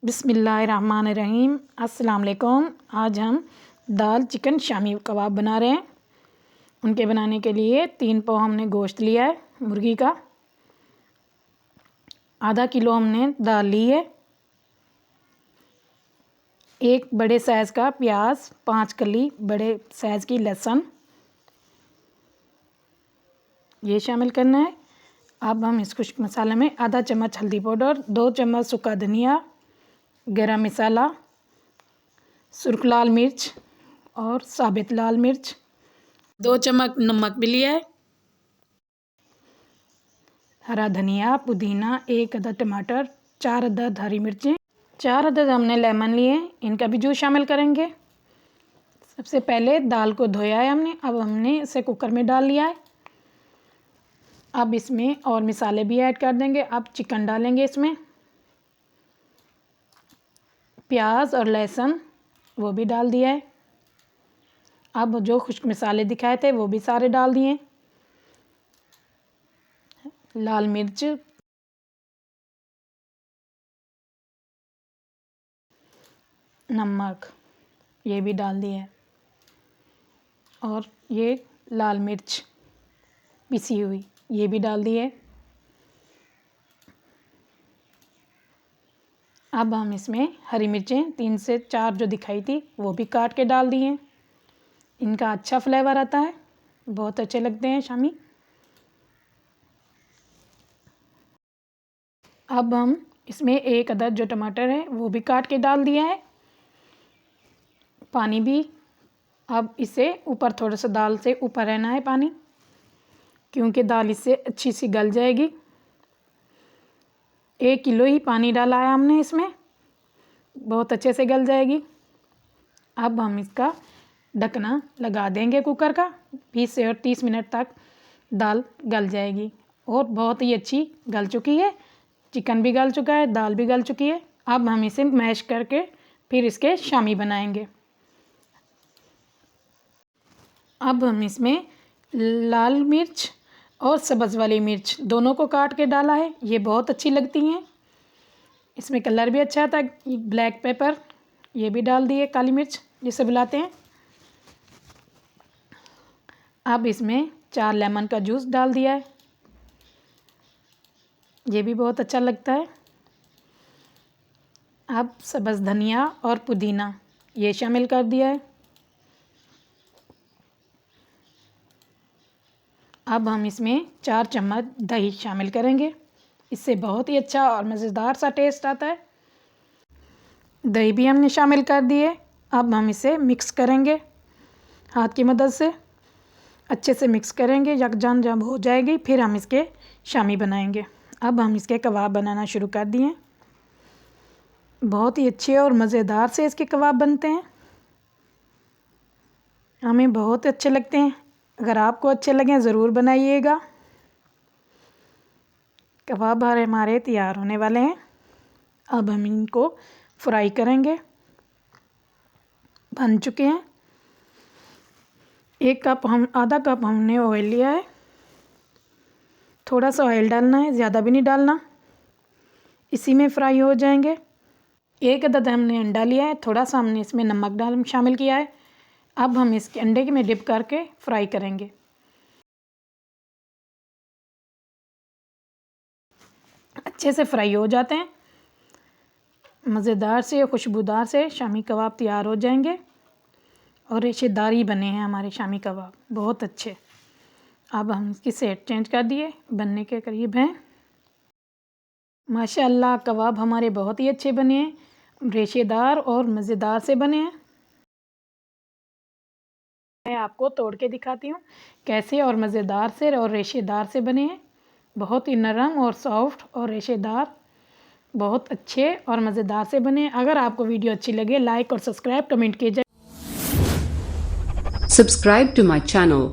बिस्मिल्लाहिर्रहमानिर्रहीम। अस्सलाम वालेकुम। आज हम दाल चिकन शामी कबाब बना रहे हैं। उनके बनाने के लिए 3 पाव हमने गोश्त लिया है मुर्गी का, आधा किलो हमने दाल ली है, 1 बड़े साइज़ का प्याज, 5 कली बड़े साइज़ की लहसुन ये शामिल करना है। अब हम इस खुश्क मसाले में आधा चम्मच हल्दी पाउडर, 2 चम्मच सूखा धनिया, गरम मसाला, सुर्ख लाल मिर्च और साबित लाल मिर्च, 2 चम्मच नमक भी लिया है, हरा धनिया, पुदीना, 1 अदद टमाटर, 4 अदद हरी मिर्चें, 4 अदद हमने लेमन लिए, इनका भी जूस शामिल करेंगे। सबसे पहले दाल को धोया है हमने, अब हमने इसे कुकर में डाल लिया है। अब इसमें और मसाले भी ऐड कर देंगे। अब चिकन डालेंगे इसमें, प्याज और लहसुन वो भी डाल दिया है। अब जो खुश्क मसाले दिखाए थे वो भी सारे डाल दिए, लाल मिर्च, नमक ये भी डाल दिए और ये लाल मिर्च पिसी हुई ये भी डाल दिए। अब हम इसमें हरी मिर्चें 3 से 4 जो दिखाई थी वो भी काट के डाल दिए। इनका अच्छा फ्लेवर आता है, बहुत अच्छे लगते हैं शामी। अब हम इसमें 1 अदद जो टमाटर है वो भी काट के डाल दिया है, पानी भी। अब इसे ऊपर थोड़ा सा दाल से ऊपर रहना है पानी, क्योंकि दाल इससे अच्छी सी गल जाएगी। 1 किलो ही पानी डाला है हमने इसमें, बहुत अच्छे से गल जाएगी। अब हम इसका ढकना लगा देंगे कुकर का, 20 से 30 मिनट तक दाल गल जाएगी और बहुत ही अच्छी गल चुकी है। चिकन भी गल चुका है, दाल भी गल चुकी है। अब हम इसे मैश करके फिर इसके शामी बनाएंगे। अब हम इसमें लाल मिर्च और सब्ज़ वाली मिर्च दोनों को काट के डाला है, ये बहुत अच्छी लगती हैं, इसमें कलर भी अच्छा आता है। ब्लैक पेपर ये भी डाल दिए, काली मिर्च जिसे बुलाते हैं। अब इसमें 4 लेमन का जूस डाल दिया है, ये भी बहुत अच्छा लगता है। अब सब्ज़ धनिया और पुदीना ये शामिल कर दिया है। अब हम इसमें 4 चम्मच दही शामिल करेंगे, इससे बहुत ही अच्छा और मज़ेदार सा टेस्ट आता है। दही भी हमने शामिल कर दिए। अब हम इसे मिक्स करेंगे हाथ की मदद से, अच्छे से मिक्स करेंगे, यकजान जब हो जाएगी फिर हम इसके शामी बनाएंगे। अब हम इसके कबाब बनाना शुरू कर दिए, बहुत ही अच्छे और मज़ेदार से इसके कबाब बनते हैं, हमें बहुत अच्छे लगते हैं। अगर आपको अच्छे लगें ज़रूर बनाइएगा। कबाब हमारे तैयार होने वाले हैं। अब हम इनको फ्राई करेंगे, बन चुके हैं। 1 कप हमने ऑयल लिया है, थोड़ा सा ऑयल डालना है, ज़्यादा भी नहीं डालना, इसी में फ्राई हो जाएंगे। 1 अदद हमने अंडा लिया है, थोड़ा सा हमने इसमें नमक शामिल किया है। अब हम इसके अंडे के में डिप करके फ्राई करेंगे। अच्छे से फ्राई हो जाते हैं, मज़ेदार से खुशबूदार से शामी कबाब तैयार हो जाएंगे और रेशेदार ही बने हैं हमारे शामी कबाब, बहुत अच्छे। अब हम इसकी सेट चेंज कर दिए, बनने के करीब हैं। माशाअल्लाह कबाब हमारे बहुत ही अच्छे बने हैं, रेशेदार और मज़ेदार से बने हैं। मैं आपको तोड़ के दिखाती हूँ कैसे और मज़ेदार से और रेशेदार से बने हैं, बहुत ही नरम और सॉफ्ट और रेशेदार, बहुत अच्छे और मज़ेदार से बने। अगर आपको वीडियो अच्छी लगे लाइक और सब्सक्राइब कमेंट कीजिए। Subscribe to my channel.